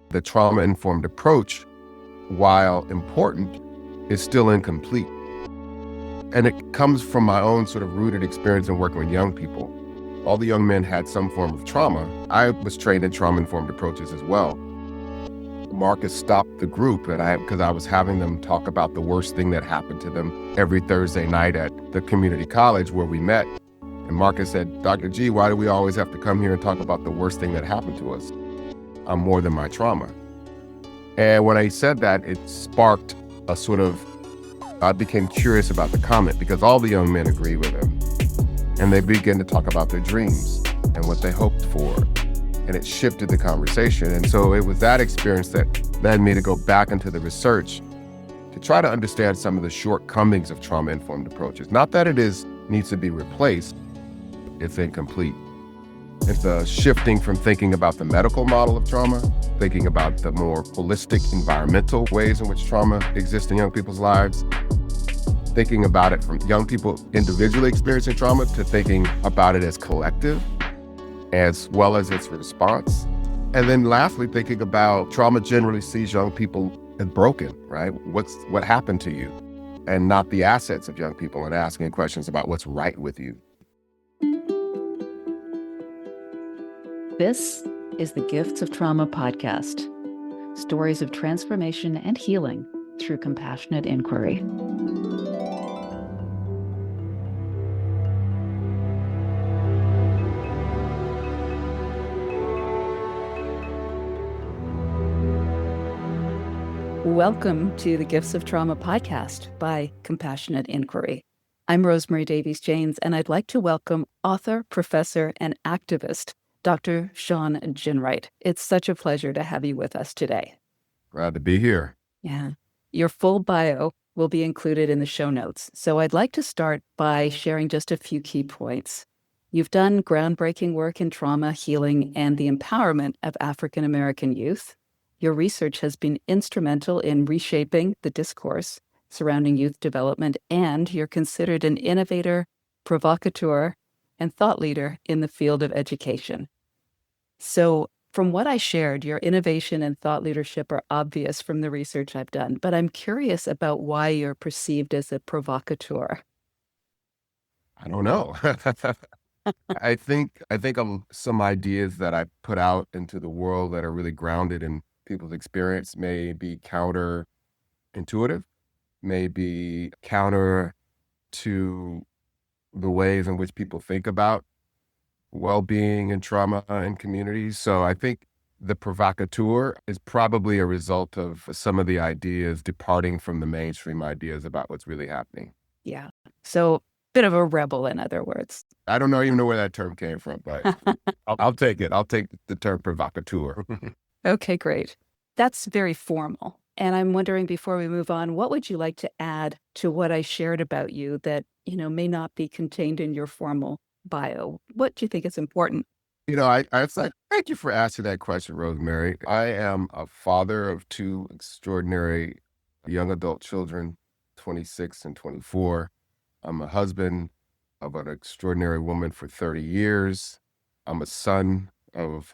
The trauma-informed approach, while important, is still incomplete. And it comes from my own sort of rooted experience in working with young people. All the young men had some form of trauma. I was trained in trauma-informed approaches as well. Marcus stopped the group because I was having them talk about the worst thing that happened to them every Thursday night at the community college where we met. And Marcus said, "Dr. G, why do we always have to come here and talk about the worst thing that happened to us? I'm more than my trauma." And when I said that, it sparked a sort of, I became curious about the comment because all the young men agreed with him. And they began to talk about their dreams and what they hoped for. And it shifted the conversation. And so it was that experience that led me to go back into the research to try to understand some of the shortcomings of trauma-informed approaches. Not that it needs to be replaced, it's incomplete. It's a shifting from thinking about the medical model of trauma, thinking about the more holistic environmental ways in which trauma exists in young people's lives, thinking about it from young people individually experiencing trauma to thinking about it as collective, as well as its response. And then lastly, thinking about trauma generally sees young people as broken, right? What happened to you? And not the assets of young people, and asking questions about what's right with you. This is the Gifts of Trauma podcast. Stories of transformation and healing through compassionate inquiry. Welcome to the Gifts of Trauma podcast by Compassionate Inquiry. I'm Rosemary Davies-Janes, and I'd like to welcome author, professor, and activist, Dr. Shawn Ginwright. It's such a pleasure to have you with us today. Glad to be here. Yeah. Your full bio will be included in the show notes. So I'd like to start by sharing just a few key points. You've done groundbreaking work in trauma, healing, and the empowerment of African American youth. Your research has been instrumental in reshaping the discourse surrounding youth development, and you're considered an innovator, provocateur, and thought leader in the field of education. So from what I shared, your innovation and thought leadership are obvious from the research I've done, but I'm curious about why you're perceived as a provocateur. I don't know. I think some ideas that I put out into the world that are really grounded in people's experience may be counterintuitive, may be counter to the ways in which people think about well-being and trauma in communities. So I think the provocateur is probably a result of some of the ideas departing from the mainstream ideas about what's really happening. Yeah. So bit of a rebel, in other words. I don't even know where that term came from, but I'll take it. I'll take the term provocateur. Okay, great. That's very formal. And I'm wondering, before we move on, what would you like to add to what I shared about you that, may not be contained in your formal bio? What do you think is important? It's like, thank you for asking that question, Rosemary. I am a father of two extraordinary young adult children, 26 and 24. I'm a husband of an extraordinary woman for 30 years. I'm a son of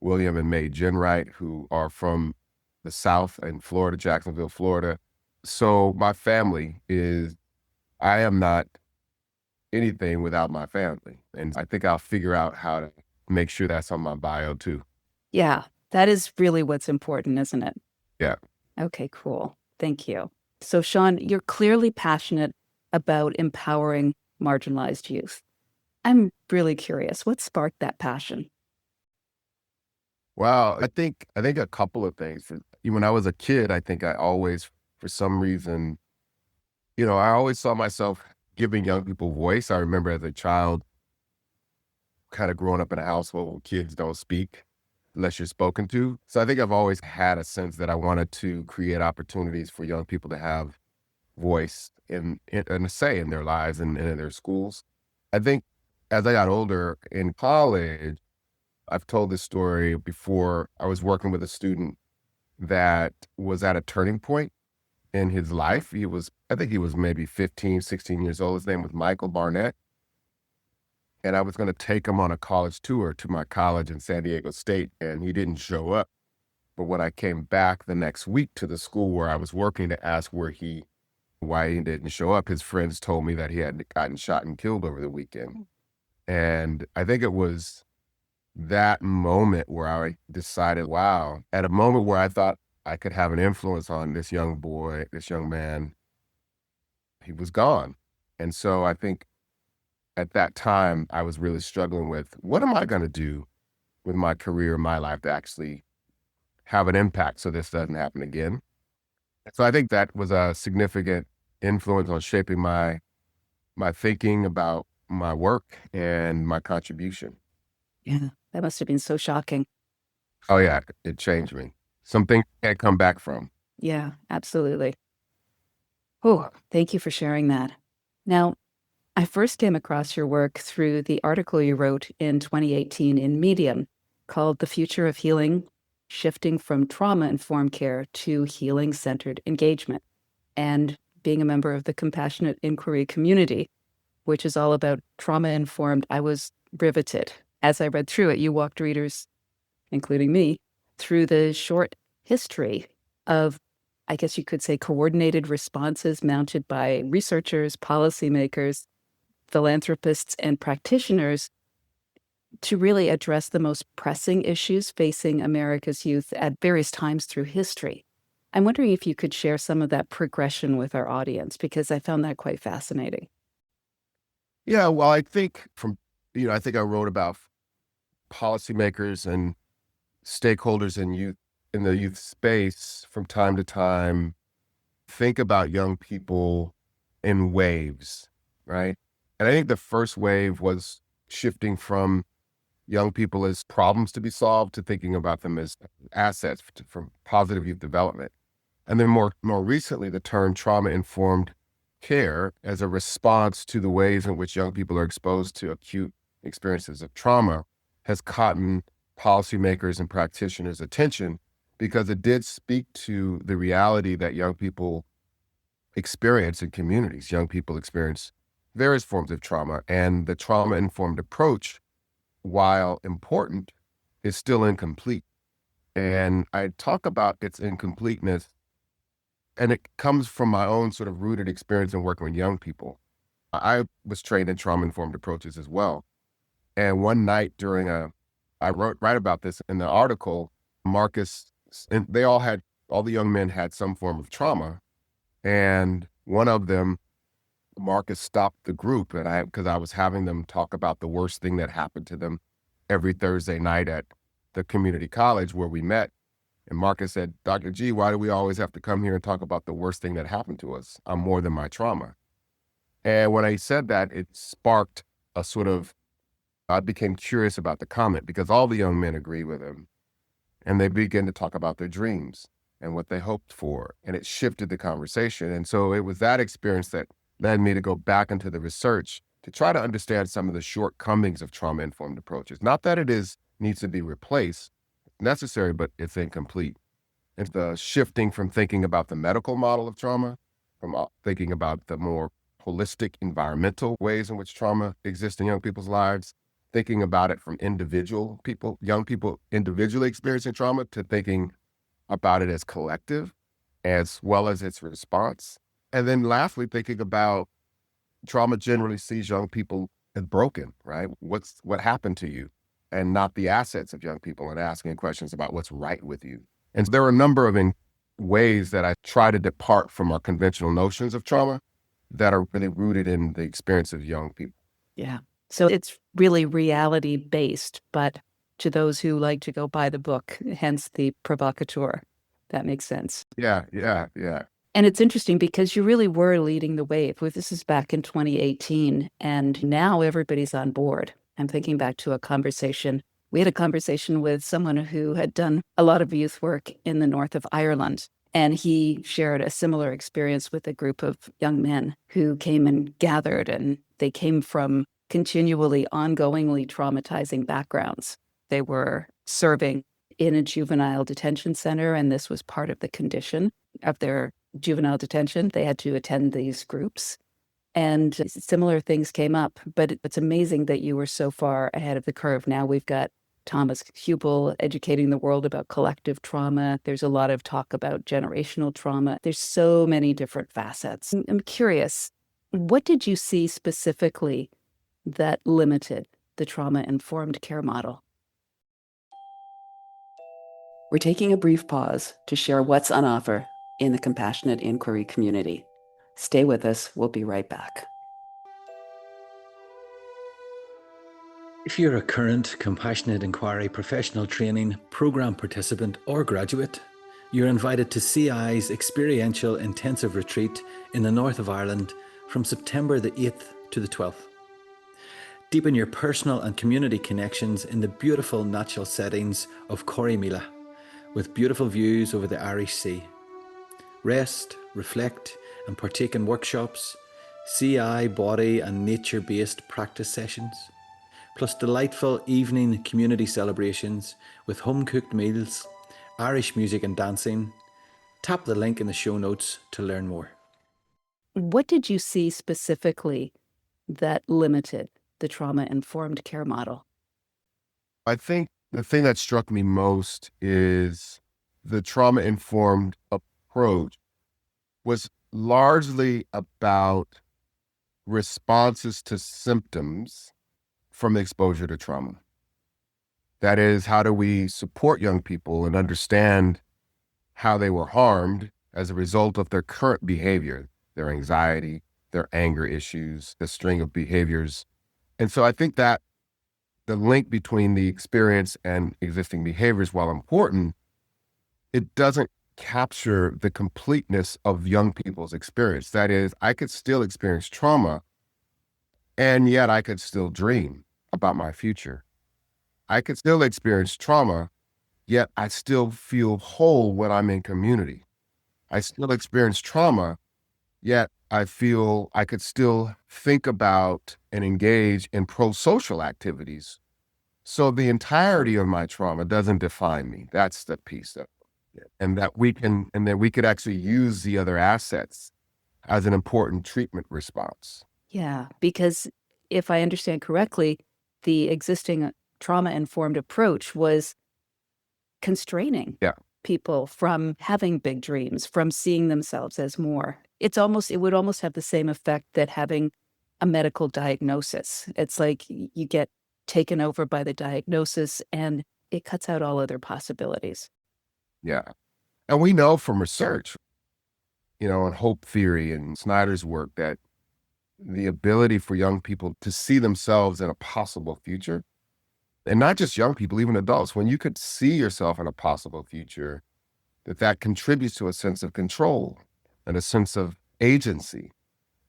William and May Ginwright, who are from the South in Florida, Jacksonville, Florida. So my family I am not anything without my family. And I think I'll figure out how to make sure that's on my bio too. Yeah, that is really what's important, isn't it? Yeah. Okay, cool. Thank you. So Shawn, you're clearly passionate about empowering marginalized youth. I'm really curious, what sparked that passion? Well, I think a couple of things. When I was a kid, I think I always, for some reason, I always saw myself giving young people voice. I remember as a child, kind of growing up in a household where kids don't speak unless you're spoken to. So I think I've always had a sense that I wanted to create opportunities for young people to have voice and a say in their lives and in their schools. I think as I got older in college, I've told this story before. I was working with a student that was at a turning point in his life. I think he was maybe 15, 16 years old. His name was Michael Barnett. And I was going to take him on a college tour to my college in San Diego State, and he didn't show up. But when I came back the next week to the school where I was working to ask why he didn't show up, his friends told me that he had gotten shot and killed over the weekend. And I think it was that moment where I decided, wow, at a moment where I thought I could have an influence on this young boy, this young man, he was gone. And so I think at that time, I was really struggling with what am I going to do with my career, my life to actually have an impact so this doesn't happen again. So I think that was a significant influence on shaping my thinking about my work and my contribution. Yeah, that must have been so shocking. Oh yeah, it changed me. Something I can't come back from. Yeah, absolutely. Oh, thank you for sharing that. Now, I first came across your work through the article you wrote in 2018 in Medium called The Future of Healing, Shifting from Trauma-Informed Care to Healing-Centered Engagement, and being a member of the Compassionate Inquiry community, which is all about trauma-informed. I was riveted. As I read through it, you walked readers, including me, through the short history of, I guess you could say, coordinated responses mounted by researchers, policymakers, philanthropists, and practitioners to really address the most pressing issues facing America's youth at various times through history. I'm wondering if you could share some of that progression with our audience, because I found that quite fascinating. Yeah, well, I think I think I wrote about policymakers and stakeholders in the youth space from time to time. Think about young people in waves, right? And I think the first wave was shifting from young people as problems to be solved to thinking about them as assets for positive youth development. And then more recently, the term trauma-informed care as a response to the ways in which young people are exposed to acute experiences of trauma has caught policymakers and practitioners' attention because it did speak to the reality that young people experience in communities. Young people experience various forms of trauma, and the trauma-informed approach, while important, is still incomplete. And I talk about its incompleteness, and it comes from my own sort of rooted experience in working with young people. I was trained in trauma-informed approaches as well. And one night I write about this in the article, Marcus, and all the young men had some form of trauma. And one of them, Marcus, stopped the group because I was having them talk about the worst thing that happened to them every Thursday night at the community college where we met. And Marcus said, "Dr. G, why do we always have to come here and talk about the worst thing that happened to us? I'm more than my trauma." And when I said that, it sparked I became curious about the comment because all the young men agreed with him. And they began to talk about their dreams and what they hoped for. And it shifted the conversation. And so it was that experience that led me to go back into the research to try to understand some of the shortcomings of trauma-informed approaches. Not that needs to be replaced, necessary, but it's incomplete. It's the shifting from thinking about the medical model of trauma, from thinking about the more holistic environmental ways in which trauma exists in young people's lives, thinking about it from young people individually experiencing trauma, to thinking about it as collective, as well as its response. And then lastly, thinking about trauma generally sees young people as broken, right? What happened to you? And not the assets of young people, and asking questions about what's right with you. And so there are a number of ways that I try to depart from our conventional notions of trauma that are really rooted in the experience of young people. Yeah. So it's really reality based, but to those who like to go by the book, hence the provocateur. That makes sense. Yeah. And it's interesting because you really were leading the wave. This is back in 2018, and now everybody's on board. I'm thinking back to we had a conversation with someone who had done a lot of youth work in the north of Ireland. And he shared a similar experience with a group of young men who came and gathered, and they came from continually, ongoingly traumatizing backgrounds. They were serving in a juvenile detention center, and this was part of the condition of their juvenile detention. They had to attend these groups. And similar things came up, but it's amazing that you were so far ahead of the curve. Now we've got Thomas Hubel educating the world about collective trauma. There's a lot of talk about generational trauma. There's so many different facets. I'm curious, what did you see specifically that limited the trauma-informed care model? We're taking a brief pause to share what's on offer in the Compassionate Inquiry community. Stay with us. We'll be right back. If you're a current Compassionate Inquiry professional training program participant or graduate, you're invited to CI's experiential intensive retreat in the north of Ireland from September the 8th to the 12th. Deepen your personal and community connections in the beautiful natural settings of Corrymeela, with beautiful views over the Irish Sea. Rest, reflect, and partake in workshops, CI, body, and nature-based practice sessions, plus delightful evening community celebrations with home-cooked meals, Irish music and dancing. Tap the link in the show notes to learn more. What did you see specifically that limited the trauma-informed care model? I think the thing that struck me most is the trauma-informed approach was largely about responses to symptoms from exposure to trauma. That is, how do we support young people and understand how they were harmed as a result of their current behavior, their anxiety, their anger issues, the string of behaviors. And so I think that the link between the experience and existing behaviors, while important, it doesn't capture the completeness of young people's experience. That is, I could still experience trauma, and yet I could still dream about my future. I could still experience trauma, yet I still feel whole when I'm in community. I still experience trauma, yet I feel I could still think about and engage in pro-social activities. So the entirety of my trauma doesn't define me. That's the piece of it. And that we could actually use the other assets as an important treatment response. Yeah, because if I understand correctly, the existing trauma-informed approach was constraining people from having big dreams, from seeing themselves as more. It would almost have the same effect that having a medical diagnosis. It's like you get taken over by the diagnosis and it cuts out all other possibilities. Yeah. And we know from research, and hope theory and Snyder's work, that the ability for young people to see themselves in a possible future, and not just young people, even adults, when you could see yourself in a possible future, that contributes to a sense of control and a sense of agency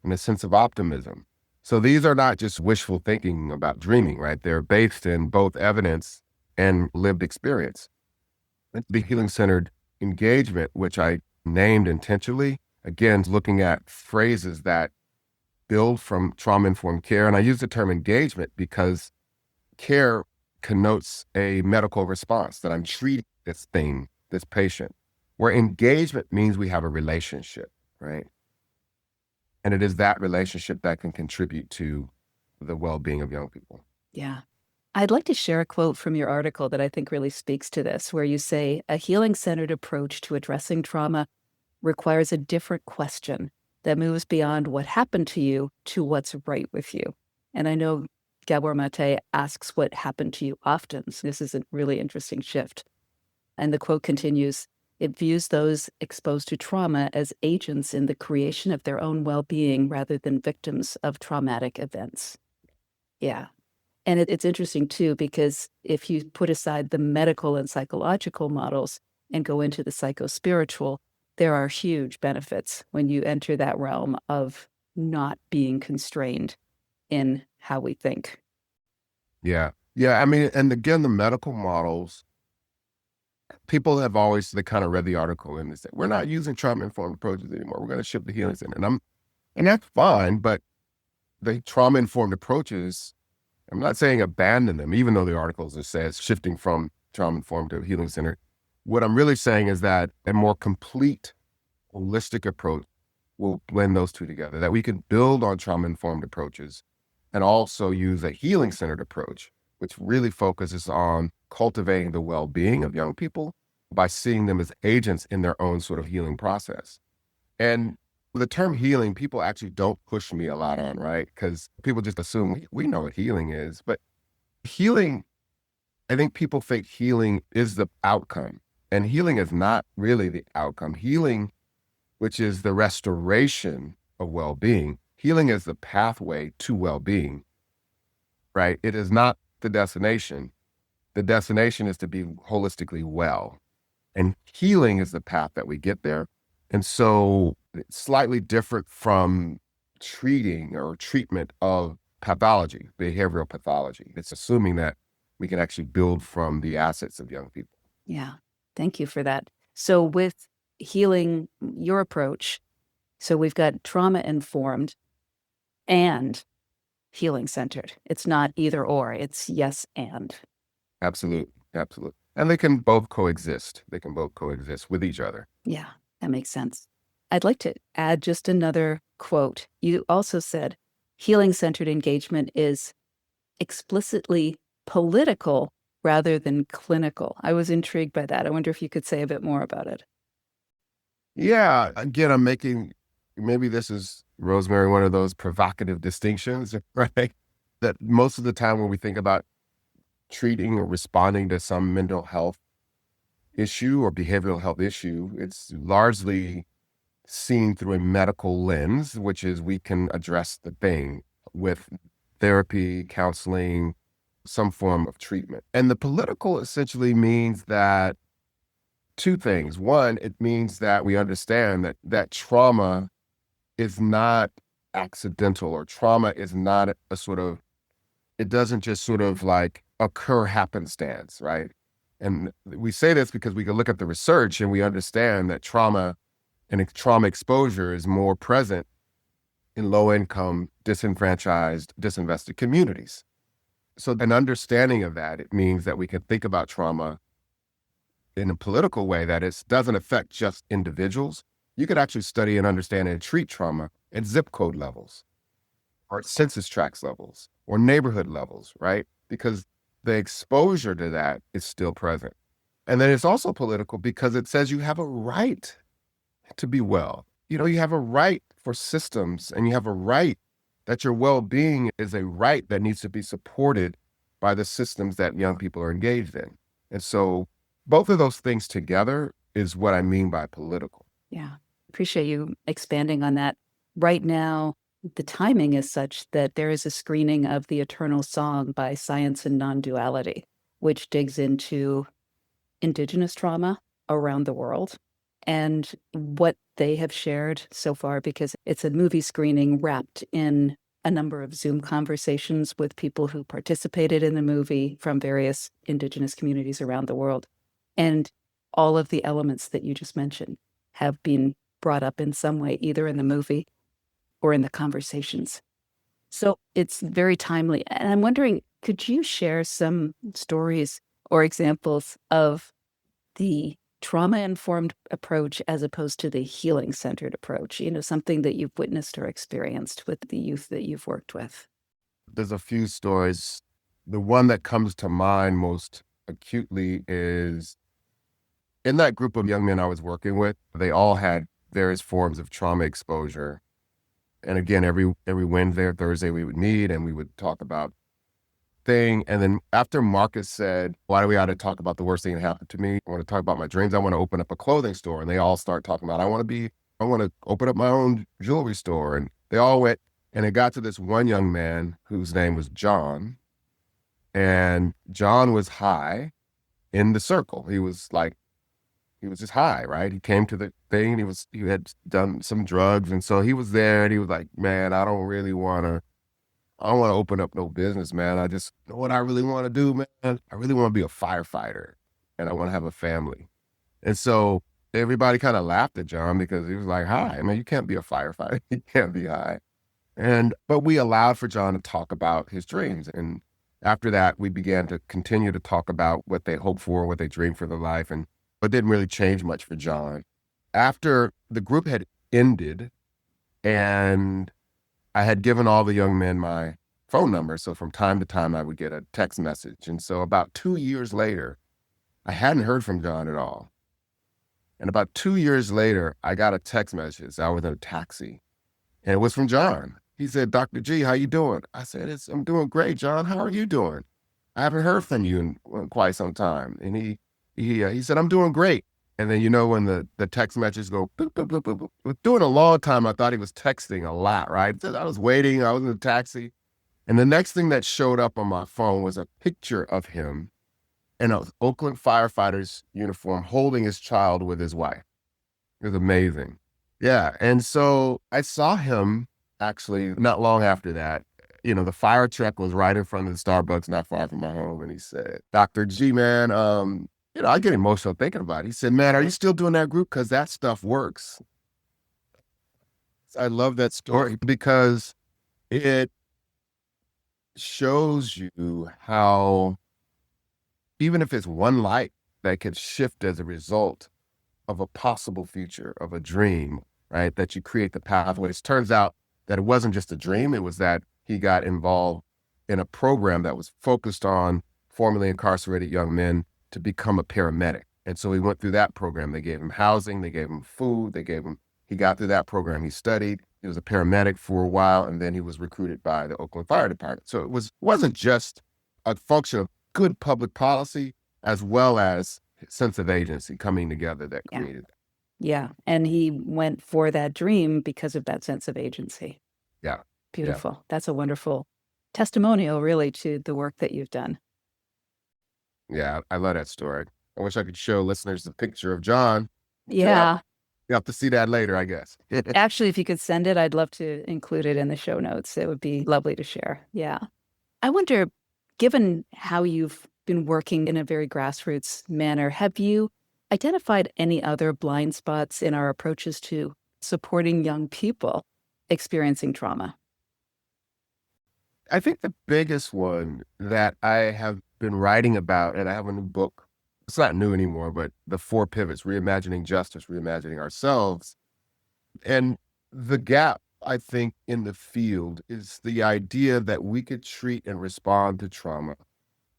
and a sense of optimism. So these are not just wishful thinking about dreaming, right? They're based in both evidence and lived experience. The healing-centered engagement, which I named intentionally, again, looking at phrases that build from trauma-informed care. And I use the term engagement because care connotes a medical response, that I'm treating this thing, this patient, where engagement means we have a relationship, right? And it is that relationship that can contribute to the well-being of young people. Yeah. I'd like to share a quote from your article that I think really speaks to this, where you say, a healing-centered approach to addressing trauma requires a different question that moves beyond what happened to you to what's right with you. And I know Gabor Mate asks what happened to you often. So this is a really interesting shift. And the quote continues, it views those exposed to trauma as agents in the creation of their own well-being rather than victims of traumatic events. Yeah. And it's interesting, too, because if you put aside the medical and psychological models and go into the psychospiritual, there are huge benefits when you enter that realm of not being constrained in how we think. Yeah. Yeah. I mean, and again, the medical models, people have always, they kind of read the article and they say, we're not using trauma-informed approaches anymore. We're going to shift the healing center. And that's fine, but the trauma-informed approaches, I'm not saying abandon them, even though the articles it says shifting from trauma-informed to healing center. What I'm really saying is that a more complete, holistic approach will blend those two together, that we can build on trauma-informed approaches and also use a healing-centered approach, which really focuses on cultivating the well-being of young people by seeing them as agents in their own sort of healing process. And the term healing, people actually don't push me a lot on, right? Because people just assume we know what healing is. But healing, I think people think healing is the outcome. And healing is not really the outcome. Healing, which is the restoration of well-being, healing is the pathway to well-being, right? It is not the destination. The destination is to be holistically well. And healing is the path that we get there. And so it's slightly different from treating or treatment of pathology, behavioral pathology. It's assuming that we can actually build from the assets of young people. Yeah. Thank you for that. So with healing, your approach, so we've got trauma-informed and healing-centered. It's not either or, it's yes and. Absolutely. Absolutely. And they can both coexist. They can both coexist with each other. Yeah, that makes sense. I'd like to add just another quote. You also said healing-centered engagement is explicitly political rather than clinical. I was intrigued by that. I wonder if you could say a bit more about it. Yeah. Again, I'm making, maybe this is, Rosemary, one of those provocative distinctions, right? That most of the time when we think about treating or responding to some mental health issue or behavioral health issue, it's largely seen through a medical lens, which is we can address the thing with therapy, counseling, some form of treatment. And the political essentially means that two things. One, it means that we understand that trauma is not accidental, or trauma is not a sort of, it doesn't just sort of like occur happenstance, right? And we say this because we can look at the research and we understand that trauma and trauma exposure is more present in low-income, disenfranchised, disinvested communities. So an understanding of that, it means that we can think about trauma in a political way that it doesn't affect just individuals. You could actually study and understand and treat trauma at zip code levels, or at census tracts levels, or neighborhood levels, right? Because the exposure to that is still present. And then it's also political because it says you have a right to be well. You know, you have a right for systems, and you have a right that your well-being is a right that needs to be supported by the systems that young people are engaged in. And so both of those things together is what I mean by political. Yeah. Appreciate you expanding on that. Right now, the timing is such that there is a screening of The Eternal Song by Science and Non-Duality, which digs into Indigenous trauma around the world and what they have shared so far, because it's a movie screening wrapped in a number of Zoom conversations with people who participated in the movie from various Indigenous communities around the world. And all of the elements that you just mentioned have been brought up in some way, either in the movie or in the conversations. So it's very timely. And I'm wondering, could you share some stories or examples of the trauma-informed approach as opposed to the healing-centered approach? You know, something that you've witnessed or experienced with the youth that you've worked with. There's a few stories. The one that comes to mind most acutely is in that group of young men I was working with, they all had various forms of trauma exposure. And again, every Wednesday or Thursday we would meet and we would talk about thing. And then after Marcus said, why do we ought to talk about the worst thing that happened to me? I want to talk about my dreams. I want to open up a clothing store. And they all start talking about, I want to open up my own jewelry store. And they all went, and it got to this one young man whose name was John. And John was high in the circle. He was just high, right? He came to the thing, he had done some drugs. And so he was there and he was like, man, I don't want to open up no business, man. I just know what I really want to do, man. I really want to be a firefighter and I want to have a family. And so everybody kind of laughed at John because he was like, hi, man, you can't be a firefighter. You can't be high. But we allowed for John to talk about his dreams. And after that, we began to continue to talk about what they hoped for, what they dreamed for their life. And it didn't really change much for John. After the group had ended and I had given all the young men my phone number. So from time to time, I would get a text message. And so about 2 years later, I hadn't heard from John at all. And about 2 years later, I got a text message. I was in a taxi, and it was from John. He said, "Dr. G, how you doing?" I said, "I'm doing great, John. How are you doing? I haven't heard from you in quite some time." And he said, "I'm doing great." And then, when the text messages go, boop, boop, boop, boop, boop. It was doing a long time. I thought he was texting a lot, right? So I was waiting. I was in the taxi. And the next thing that showed up on my phone was a picture of him in an Oakland firefighter's uniform holding his child with his wife. It was amazing. Yeah. And so I saw him actually not long after that. The fire truck was right in front of the Starbucks not far from my home. And he said, "Dr. G, man, I get emotional thinking about it." He said, "Man, are you still doing that group? Because that stuff works." I love that story because it shows you how, even if it's one light that could shift as a result of a possible future, of a dream, right? That you create the pathways. Turns out that it wasn't just a dream. It was that he got involved in a program that was focused on formerly incarcerated young men to become a paramedic. And so he went through that program. They gave him housing, they gave him food, he got through that program. He studied, he was a paramedic for a while, and then he was recruited by the Oakland Fire Department. So it wasn't just a function of good public policy, as well as sense of agency coming together that created that. Yeah. And he went for that dream because of that sense of agency. Yeah. Beautiful. Yeah. That's a wonderful testimonial, really, to the work that you've done. Yeah, I love that story. I wish I could show listeners the picture of John. Yeah. You have to see that later, I guess. Actually, if you could send it, I'd love to include it in the show notes. It would be lovely to share. Yeah. I wonder, given how you've been working in a very grassroots manner, have you identified any other blind spots in our approaches to supporting young people experiencing trauma? I think the biggest one that I have been writing about, and I have a new book, it's not new anymore, but the 4 pivots: reimagining justice, reimagining ourselves. And the gap, I think, in the field is the idea that we could treat and respond to trauma,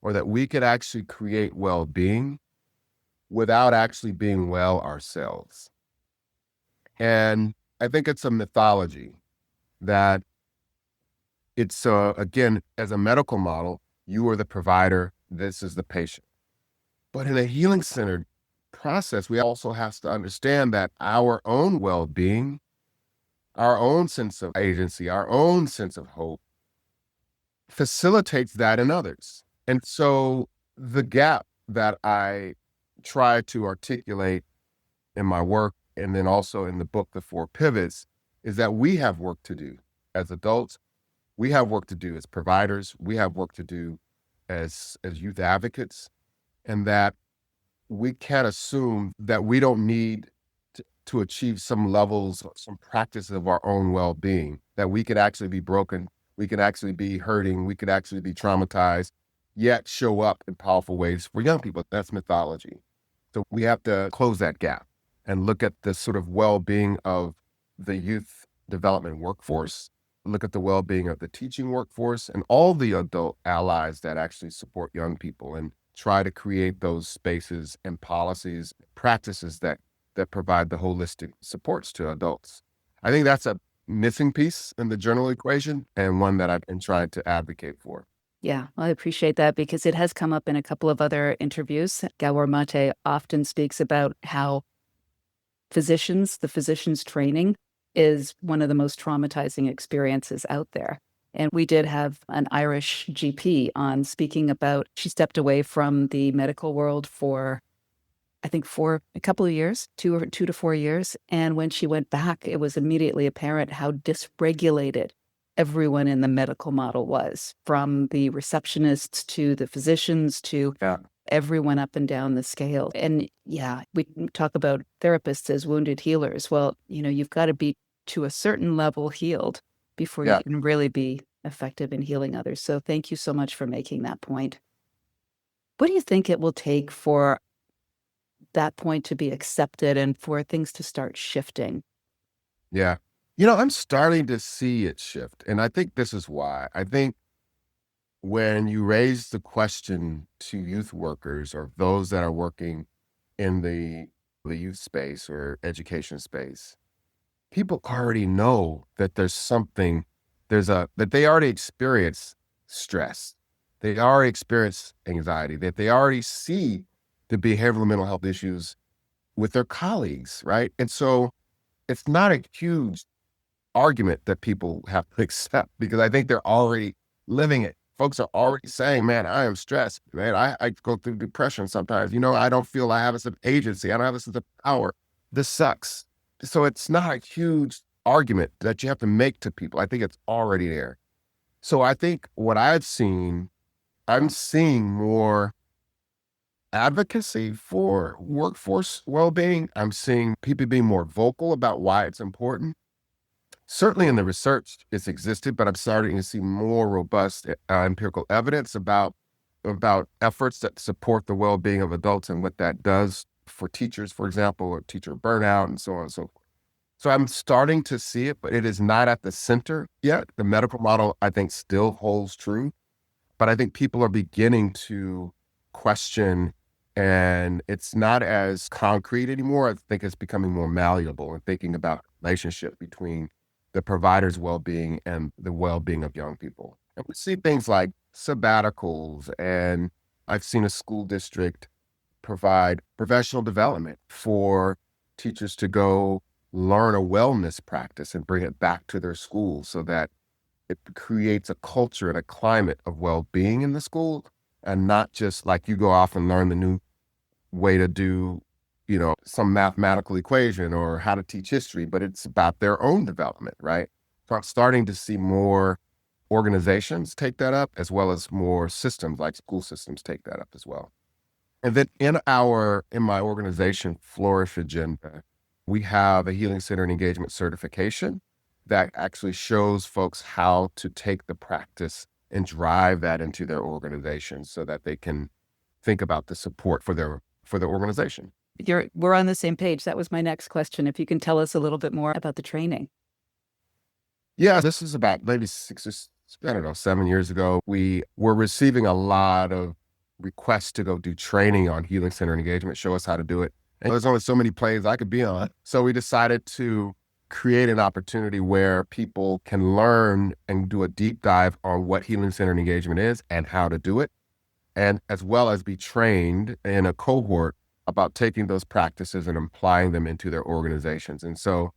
or that we could actually create well-being without actually being well ourselves. And I think it's a mythology that it's, again, as a medical model, you are the provider, this is the patient. But in a healing-centered process, we also have to understand that our own well-being, our own sense of agency, our own sense of hope facilitates that in others. And so the gap that I try to articulate in my work, and then also in the book, The 4 Pivots, is that we have work to do as adults. We have work to do as providers. We have work to do as youth advocates, and that we can't assume that we don't need to achieve some levels, some practice of our own well-being, that we could actually be broken, we could actually be hurting, we could actually be traumatized, yet show up in powerful ways for young people. That's mythology. So we have to close that gap and look at the sort of well-being of the youth development workforce, look at the well-being of the teaching workforce and all the adult allies that actually support young people, and try to create those spaces and policies, practices that provide the holistic supports to adults. I think that's a missing piece in the general equation, and one that I've been trying to advocate for. Yeah, I appreciate that, because it has come up in a couple of other interviews. Gawar Mate often speaks about how the physician's training is one of the most traumatizing experiences out there. And we did have an Irish GP on speaking about, she stepped away from the medical world for, I think, for a couple of years, 2 to 4 years. And when she went back, it was immediately apparent how dysregulated everyone in the medical model was, from the receptionists to the physicians to everyone up and down the scale. And yeah, we talk about therapists as wounded healers. Well, you've got to be to a certain level healed before you can really be effective in healing others. So thank you so much for making that point. What do you think it will take for that point to be accepted and for things to start shifting? Yeah. I'm starting to see it shift. And I think this is why. I think when you raise the question to youth workers or those that are working in the youth space or education space, people already know that that they already experience stress. They already experience anxiety, that they already see the behavioral mental health issues with their colleagues, right? And so it's not a huge argument that people have to accept because I think they're already living it. Folks are already saying, man, I am stressed, man. I go through depression sometimes. I don't feel I have a sense of agency. I don't have a sense of power. This sucks. So it's not a huge argument that you have to make to people. I think it's already there. So I think what I'm seeing more advocacy for workforce well-being. I'm seeing people being more vocal about why it's important. Certainly in the research, it's existed, but I'm starting to see more robust empirical evidence about efforts that support the well-being of adults and what that does for teachers, for example, or teacher burnout and so on and so forth. So I'm starting to see it, but it is not at the center yet. The medical model, I think, still holds true, but I think people are beginning to question, and it's not as concrete anymore. I think it's becoming more malleable and thinking about relationship between the provider's well-being and the well-being of young people. And we see things like sabbaticals, and I've seen a school district provide professional development for teachers to go learn a wellness practice and bring it back to their school so that it creates a culture and a climate of well-being in the school, and not just like you go off and learn the new way to do, some mathematical equation or how to teach history, but it's about their own development, right? So I'm starting to see more organizations take that up, as well as more systems like school systems take that up as well. And then in my organization, Flourish Agenda, we have a Healing Center and Engagement certification that actually shows folks how to take the practice and drive that into their organization so that they can think about the support for their organization. We're on the same page. That was my next question. If you can tell us a little bit more about the training. Yeah, this is about maybe 7 years ago. We were receiving a lot of requests to go do training on Healing Center Engagement, show us how to do it. And there's only so many planes I could be on. So we decided to create an opportunity where people can learn and do a deep dive on what Healing Center Engagement is and how to do it, and as well as be trained in a cohort about taking those practices and applying them into their organizations. And so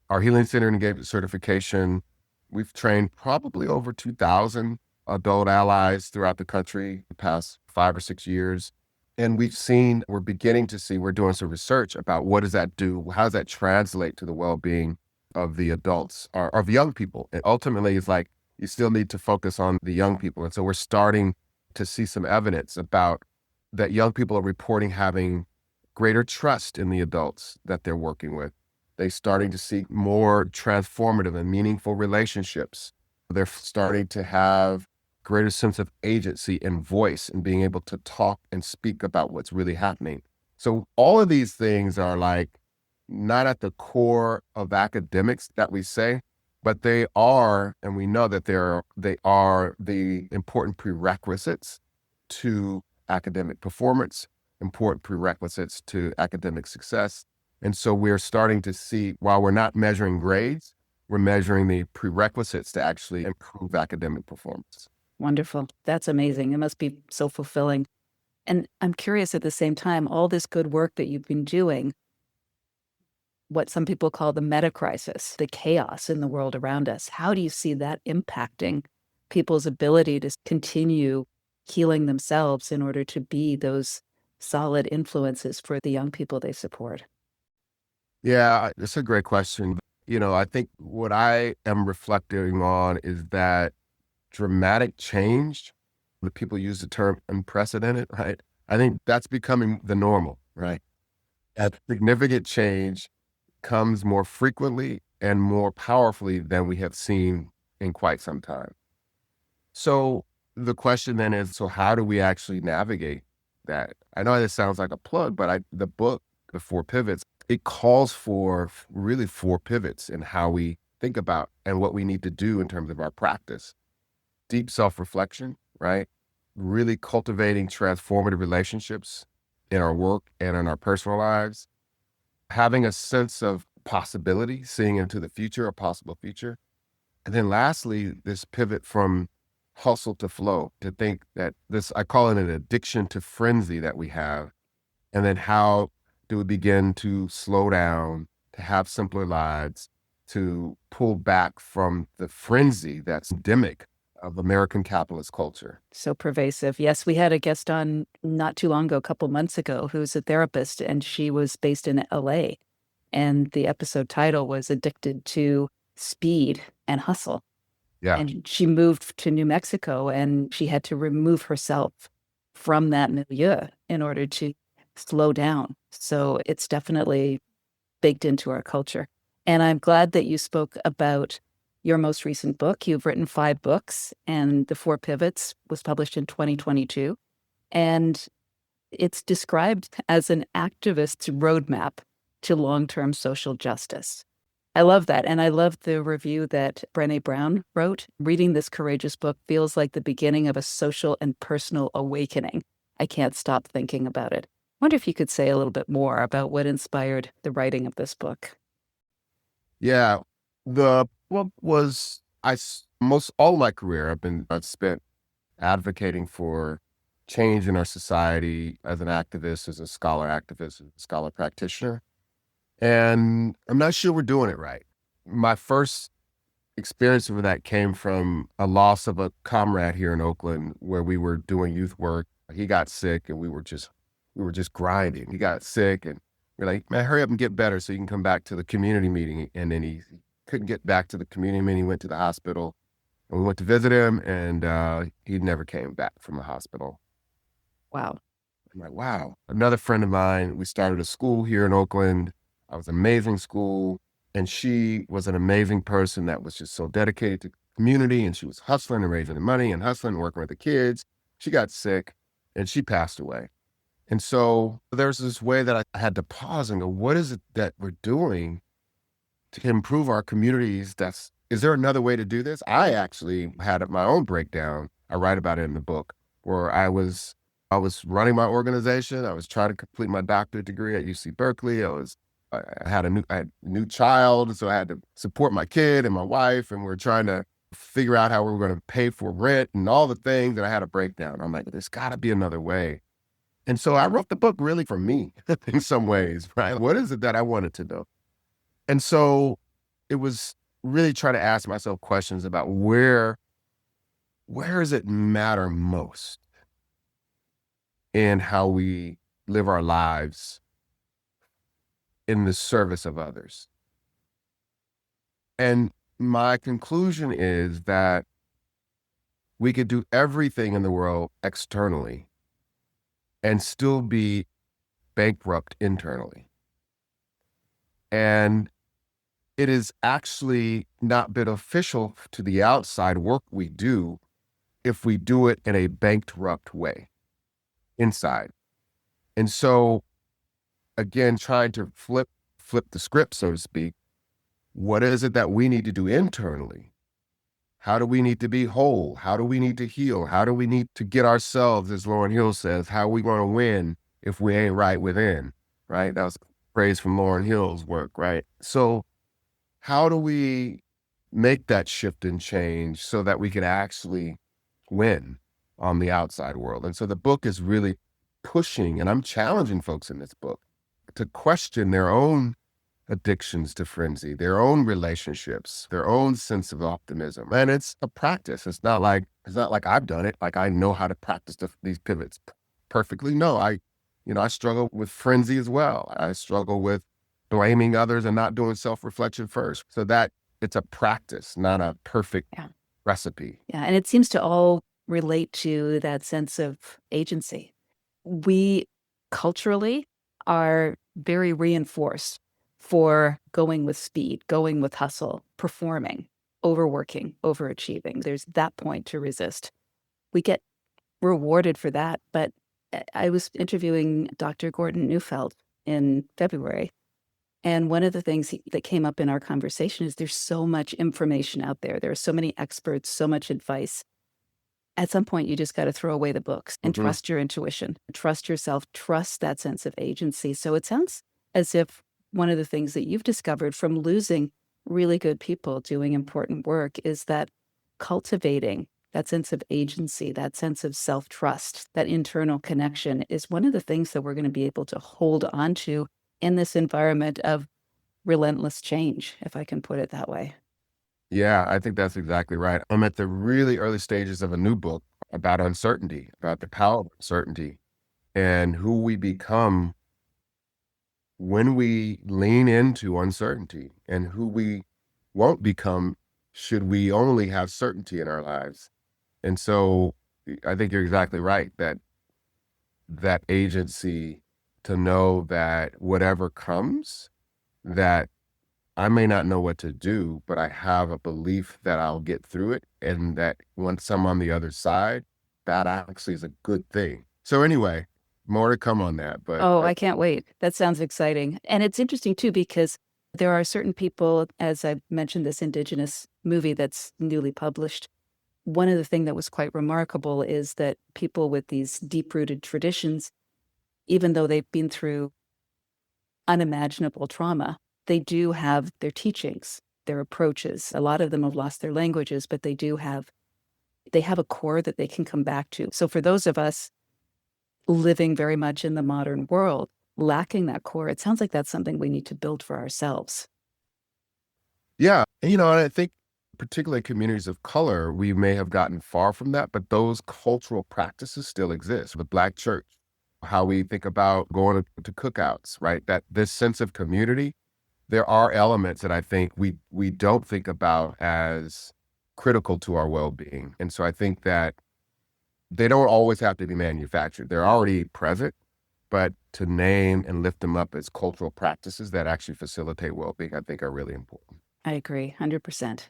our Healing Center Engagement certification, we've trained probably over 2,000 adult allies throughout the country the past 5 or 6 years. And we're beginning to see, we're doing some research about what does that do? How does that translate to the well-being of the adults or of young people? And ultimately, it's like, you still need to focus on the young people. And so we're starting to see some evidence about that young people are reporting having greater trust in the adults that they're working with. They're starting to seek more transformative and meaningful relationships. They're starting to have greater sense of agency and voice and being able to talk and speak about what's really happening. So all of these things are like not at the core of academics that we say, but they are, and we know that they are the important prerequisites to academic performance, important prerequisites to academic success. And so we're starting to see, while we're not measuring grades, we're measuring the prerequisites to actually improve academic performance. Wonderful. That's amazing. It must be so fulfilling. And I'm curious at the same time, all this good work that you've been doing, what some people call the meta crisis, the chaos in the world around us, how do you see that impacting people's ability to continue healing themselves in order to be those solid influences for the young people they support? Yeah, that's a great question. I think what I am reflecting on is that dramatic change, the people use the term unprecedented, right? I think that's becoming the normal, right? That significant change comes more frequently and more powerfully than we have seen in quite some time. So the question then is, so how do we actually navigate that? I know this sounds like a plug, but the book, The 4 Pivots, it calls for really 4 pivots in how we think about and what we need to do in terms of our practice. Deep self-reflection, right? Really cultivating transformative relationships in our work and in our personal lives, having a sense of possibility, seeing into the future, a possible future. And then lastly, this pivot from hustle to flow, to think that this, I call it an addiction to frenzy that we have. And then how do we begin to slow down, to have simpler lives, to pull back from the frenzy that's endemic of American capitalist culture? So pervasive. Yes, we had a guest on not too long ago, a couple months ago, who's a therapist, and she was based in LA. And the episode title was Addicted to Speed and Hustle. Yeah. And she moved to New Mexico, and she had to remove herself from that milieu in order to slow down. So it's definitely baked into our culture. And I'm glad that you spoke about your most recent book. You've written 5 books, and The 4 Pivots was published in 2022. And it's described as an activist's roadmap to long-term social justice. I love that. And I love the review that Brené Brown wrote. Reading this courageous book feels like the beginning of a social and personal awakening. I can't stop thinking about it. I wonder if you could say a little bit more about what inspired the writing of this book. Yeah. The book was, most all my career, I've spent advocating for change in our society as an activist, as a scholar activist, as a scholar practitioner. And I'm not sure we're doing it right. My first experience of that came from a loss of a comrade here in Oakland where we were doing youth work. He got sick and we were just grinding. He got sick and we're like, man, hurry up and get better so you can come back to the community meeting. And then he couldn't get back to the community meeting. He went to the hospital and we went to visit him and he never came back from the hospital. Wow. I'm like, wow. Another friend of mine, we started a school here in Oakland. I was an amazing school. And she was an amazing person that was just so dedicated to community. And she was hustling and raising the money and hustling and working with the kids. She got sick and she passed away. And so there's this way that I had to pause and go, what is it that we're doing to improve our communities? Is there another way to do this? I actually had my own breakdown. I write about it in the book where I was running my organization. I was trying to complete my doctorate degree at UC Berkeley. I had a new child, so I had to support my kid and my wife, and we were trying to figure out how we were going to pay for rent and all the things, and I had a breakdown. I'm like, there's got to be another way. And so I wrote the book really for me in some ways, right? What is it that I wanted to know? And so it was really trying to ask myself questions about where does it matter most in how we live our lives in the service of others. And my conclusion is that we could do everything in the world externally and still be bankrupt internally. And it is actually not beneficial to the outside work we do if we do it in a bankrupt way inside. And so, again, trying to flip the script, so to speak. What is it that we need to do internally? How do we need to be whole? How do we need to heal? How do we need to get ourselves, as Lauryn Hill says, how are we going to win if we ain't right within, right? That was praise from Lauryn Hill's work, right? So how do we make that shift and change so that we can actually win on the outside world? And so the book is really pushing, and I'm challenging folks in this book to question their own addictions to frenzy, their own relationships, their own sense of optimism. And it's a practice. It's not like I've done it. Like I know how to practice these pivots perfectly. No, I struggle with frenzy as well. I struggle with blaming others and not doing self-reflection first. So that it's a practice, not a perfect recipe. Yeah. And it seems to all relate to that sense of agency. We culturally are very reinforced for going with speed, going with hustle, performing, overworking, overachieving. There's that point to resist. We get rewarded for that. But I was interviewing Dr. Gordon Neufeld in February. And one of the things that came up in our conversation is there's so much information out there. There are so many experts, so much advice. at some point, you just got to throw away the books and Mhm. trust your intuition, trust yourself, trust that sense of agency. So it sounds as if one of the things that you've discovered from losing really good people doing important work is that cultivating that sense of agency, that sense of self-trust, that internal connection is one of the things that we're going to be able to hold on to in this environment of relentless change, if I can put it that way. Yeah, I think that's exactly right. I'm at the really early stages of a new book about uncertainty, about the power of uncertainty and who we become when we lean into uncertainty and who we won't become should we only have certainty in our lives. And so I think you're exactly right that that agency to know that whatever comes, that I may not know what to do, but I have a belief that I'll get through it and that once I'm on the other side, that actually is a good thing. So anyway, more to come on that, but Oh, I can't wait. That sounds exciting. And it's interesting too, because there are certain people, as I mentioned, this Indigenous movie that's newly published. One of the things that was quite remarkable is that people with these deep-rooted traditions, even though they've been through unimaginable trauma, they do have their teachings, their approaches. A lot of them have lost their languages, but they have a core that they can come back to. So for those of us living very much in the modern world, lacking that core, it sounds like that's something we need to build for ourselves. yeah, and, and I think particularly communities of color, we may have gotten far from that, but those cultural practices still exist. The Black church, how we think about going to cookouts, right? That this sense of community, there are elements that I think we don't think about as critical to our well-being. And so I think that they don't always have to be manufactured. They're already present, but to name and lift them up as cultural practices that actually facilitate well-being, I think are really important. I agree, 100%.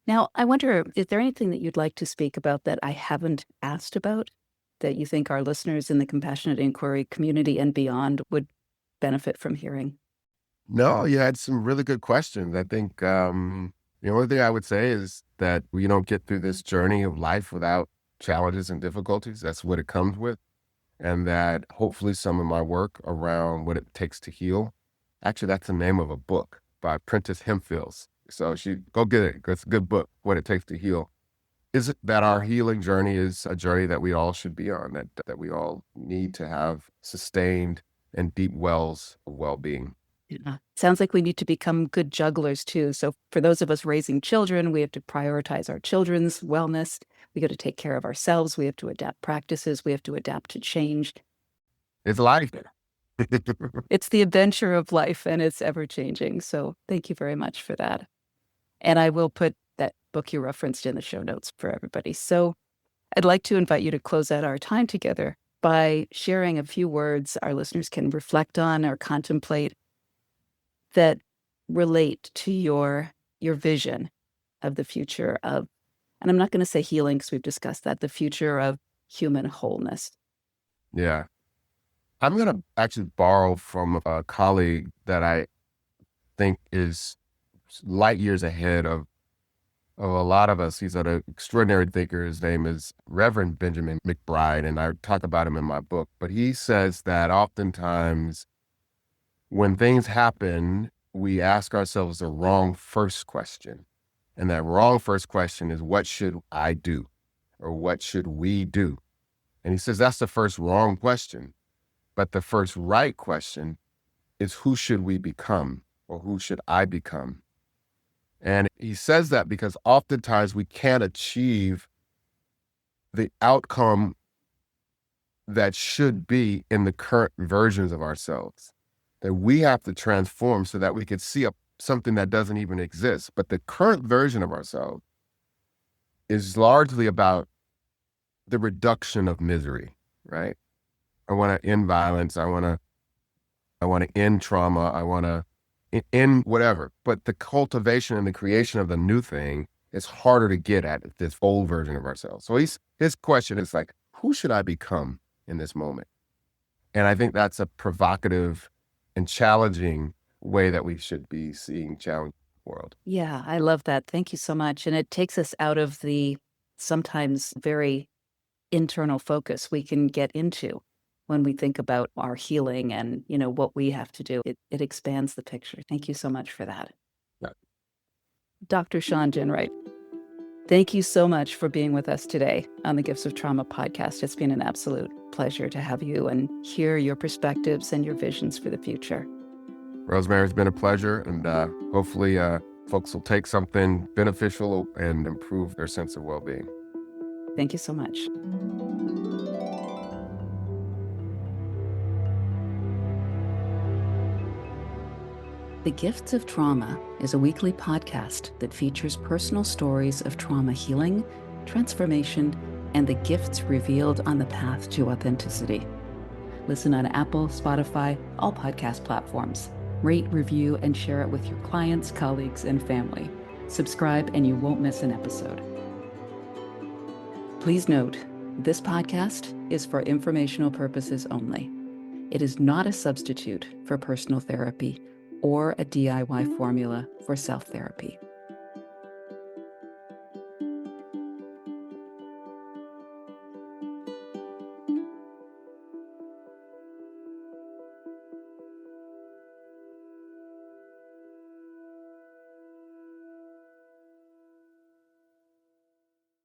Now, I wonder, is there anything that you'd like to speak about that I haven't asked about that you think our listeners in the compassionate inquiry community and beyond would benefit from hearing? No, you had some really good questions. I think the only thing I would say is that we don't get through this journey of life without challenges and difficulties. That's what it comes with. And that hopefully some of my work around what it takes to heal, actually, that's the name of a book by Prentice Hemphill. So she go get it. It's a good book, What It Takes to Heal. Is it that our healing journey is a journey that we all should be on, that we all need to have sustained and deep wells of well-being. Yeah. Sounds like we need to become good jugglers too. So for those of us raising children, we have to prioritize our children's wellness. We got to take care of ourselves. We have to adapt practices. We have to adapt to change. It's life. It's the adventure of life and it's ever changing. So thank you very much for that. And I will put that book you referenced in the show notes for everybody. So I'd like to invite you to close out our time together by sharing a few words our listeners can reflect on or contemplate that relate to your vision of the future of, and I'm not going to say healing because we've discussed that, the future of human wholeness. Yeah. I'm going to actually borrow from a colleague that I think is light years ahead of a lot of us. He's an extraordinary thinker. His name is Reverend Benjamin McBride, and I talk about him in my book. But he says that oftentimes when things happen, we ask ourselves the wrong first question. And that wrong first question is, what should I do? Or what should we do? And he says that's the first wrong question. But the first right question is, who should we become? Or who should I become? And he says that because oftentimes we can't achieve the outcome that should be in the current versions of ourselves. That we have to transform so that we could see something that doesn't even exist. But the current version of ourselves is largely about the reduction of misery, right? I want to end violence. I want to end trauma. I want to end whatever. But the cultivation and the creation of the new thing is harder to get at this old version of ourselves. So his question is like, who should I become in this moment? And I think that's a provocative and challenging way that we should be seeing challenge the world. Yeah, I love that. Thank you so much. And it takes us out of the sometimes very internal focus we can get into when we think about our healing and, what we have to do. It expands the picture. Thank you so much for that. Yeah. Dr. Shawn Ginwright, thank you so much for being with us today on the Gifts of Trauma podcast. It's been an absolute pleasure to have you and hear your perspectives and your visions for the future. Rosemary, it's been a pleasure, and hopefully folks will take something beneficial and improve their sense of well-being. Thank you so much. The Gifts of Trauma is a weekly podcast that features personal stories of trauma healing, transformation, and the gifts revealed on the path to authenticity. Listen on Apple, Spotify, all podcast platforms. Rate, review, and share it with your clients, colleagues, and family. Subscribe and you won't miss an episode. Please note, this podcast is for informational purposes only. It is not a substitute for personal therapy or a DIY formula for self-therapy.